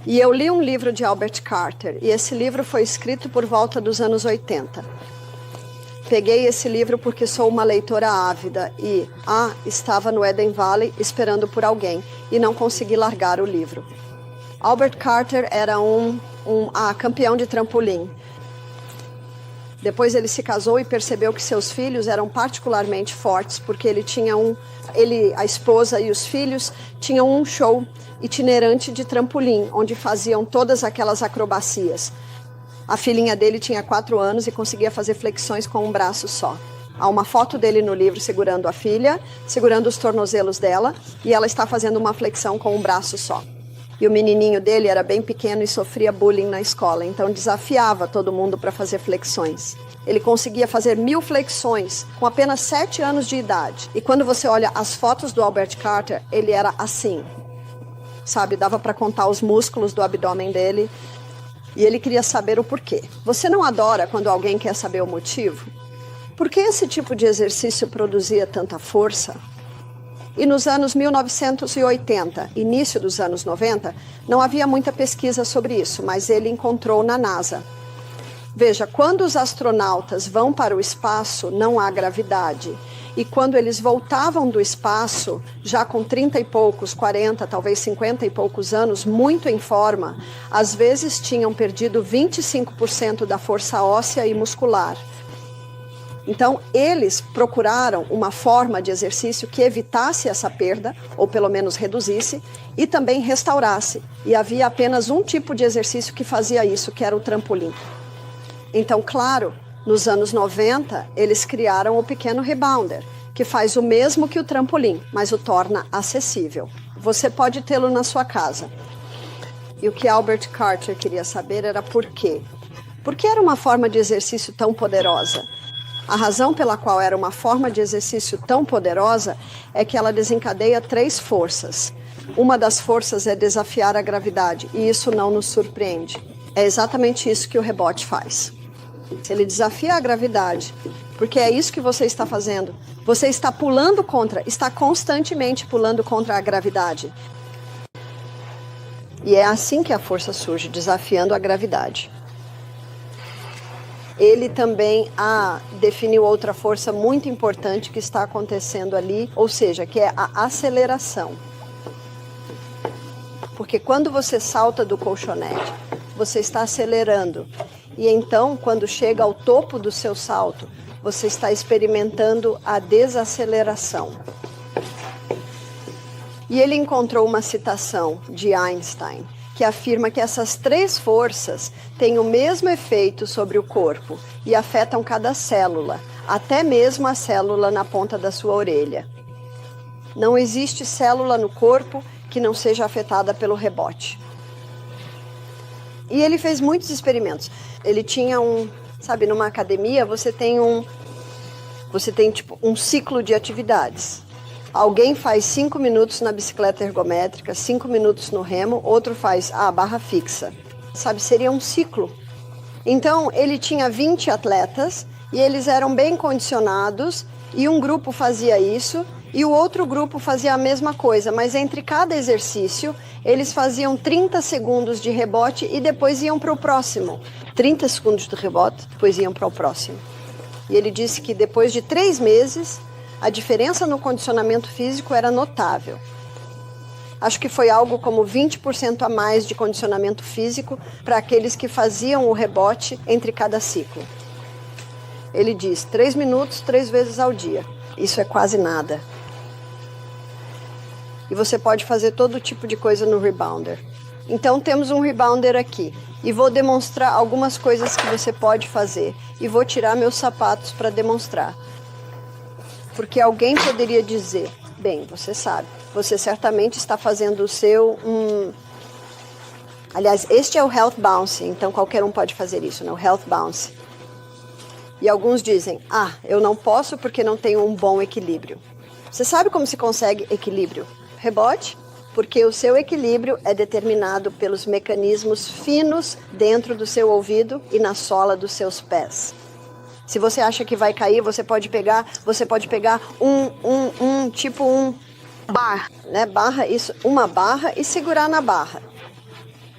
E eu li um livro de Albert Carter, e esse livro foi escrito por volta dos anos 80. Peguei esse livro porque sou uma leitora ávida e estava no Eden Valley esperando por alguém e não consegui largar o livro. Albert Carter era campeão de trampolim. Depois ele se casou e percebeu que seus filhos eram particularmente fortes, porque a esposa e os filhos tinham um show itinerante de trampolim, onde faziam todas aquelas acrobacias. A filhinha dele tinha 4 anos e conseguia fazer flexões com um braço só. Há uma foto dele no livro segurando a filha, segurando os tornozelos dela, e ela está fazendo uma flexão com um braço só. E o menininho dele era bem pequeno e sofria bullying na escola, então desafiava todo mundo para fazer flexões. Ele conseguia fazer 1000 flexões com apenas 7 anos de idade. E quando você olha as fotos do Albert Carter, ele era assim, sabe? Dava para contar os músculos do abdômen dele. E ele queria saber o porquê. Você não adora quando alguém quer saber o motivo? Por que esse tipo de exercício produzia tanta força? E nos anos 1980, início dos anos 90, não havia muita pesquisa sobre isso, mas ele encontrou na NASA. Veja, quando os astronautas vão para o espaço, não há gravidade. E quando eles voltavam do espaço, já com 30 e poucos, 40, talvez 50 e poucos anos, muito em forma, às vezes tinham perdido 25% da força óssea e muscular. Então, eles procuraram uma forma de exercício que evitasse essa perda, ou pelo menos reduzisse, e também restaurasse. E havia apenas um tipo de exercício que fazia isso, que era o trampolim. Então, claro, nos anos 90, eles criaram o pequeno rebounder, que faz o mesmo que o trampolim, mas o torna acessível. Você pode tê-lo na sua casa. E o que Albert Carter queria saber era por quê. Por que era uma forma de exercício tão poderosa? A razão pela qual era uma forma de exercício tão poderosa é que ela desencadeia 3 forças. Uma das forças é desafiar a gravidade, e isso não nos surpreende. É exatamente isso que o rebote faz. Ele desafia a gravidade, porque é isso que você está fazendo. Você está está constantemente pulando contra a gravidade. E é assim que a força surge, desafiando a gravidade. Ele também definiu outra força muito importante que está acontecendo ali, ou seja, que é a aceleração. Porque quando você salta do colchonete, você está acelerando. E então, quando chega ao topo do seu salto, você está experimentando a desaceleração. E ele encontrou uma citação de Einstein, que afirma que essas 3 forças têm o mesmo efeito sobre o corpo e afetam cada célula, até mesmo a célula na ponta da sua orelha. Não existe célula no corpo que não seja afetada pelo rebote. E ele fez muitos experimentos. Ele tinha numa academia você tem tipo um ciclo de atividades. Alguém faz 5 minutos na bicicleta ergométrica, 5 minutos no remo, outro faz a barra fixa. Seria um ciclo. Então, ele tinha 20 atletas e eles eram bem condicionados e um grupo fazia isso e o outro grupo fazia a mesma coisa, mas entre cada exercício, eles faziam 30 segundos de rebote e depois iam para o próximo. 30 segundos de rebote, depois iam para o próximo. E ele disse que depois de 3 meses, a diferença no condicionamento físico era notável. Acho que foi algo como 20% a mais de condicionamento físico para aqueles que faziam o rebote entre cada ciclo. Ele diz 3 minutos, 3 vezes ao dia. Isso é quase nada. E você pode fazer todo tipo de coisa no rebounder. Então temos um rebounder aqui. E vou demonstrar algumas coisas que você pode fazer. E vou tirar meus sapatos para demonstrar. Porque alguém poderia dizer, bem, você sabe, você certamente está fazendo o seu... Aliás, este é o Health Bounce, então qualquer um pode fazer isso, né? O Health Bounce. E alguns dizem, eu não posso porque não tenho um bom equilíbrio. Você sabe como se consegue equilíbrio? Rebote, porque o seu equilíbrio é determinado pelos mecanismos finos dentro do seu ouvido e na sola dos seus pés. Se você acha que vai cair, você pode pegar barra, né? Barra, isso, uma barra e segurar na barra.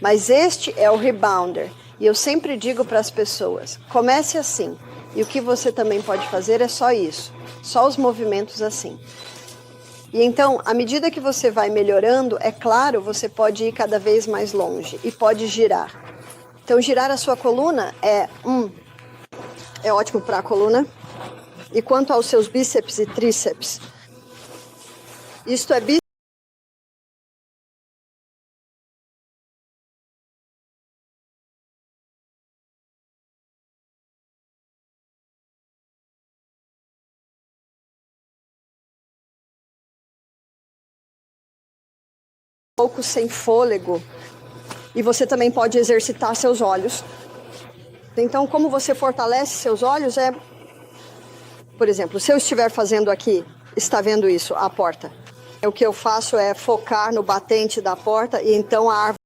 Mas este é o rebounder. E eu sempre digo para as pessoas, comece assim. E o que você também pode fazer é só isso. Só os movimentos assim. E então, à medida que você vai melhorando, é claro, você pode ir cada vez mais longe e pode girar. Então, girar a sua coluna é ótimo para a coluna. E quanto aos seus bíceps e tríceps, isto é bíceps. Um pouco sem fôlego. E você também pode exercitar seus olhos. Então, como você fortalece seus olhos por exemplo, se eu estiver fazendo aqui, está vendo isso, a porta. O que eu faço é focar no batente da porta e então a árvore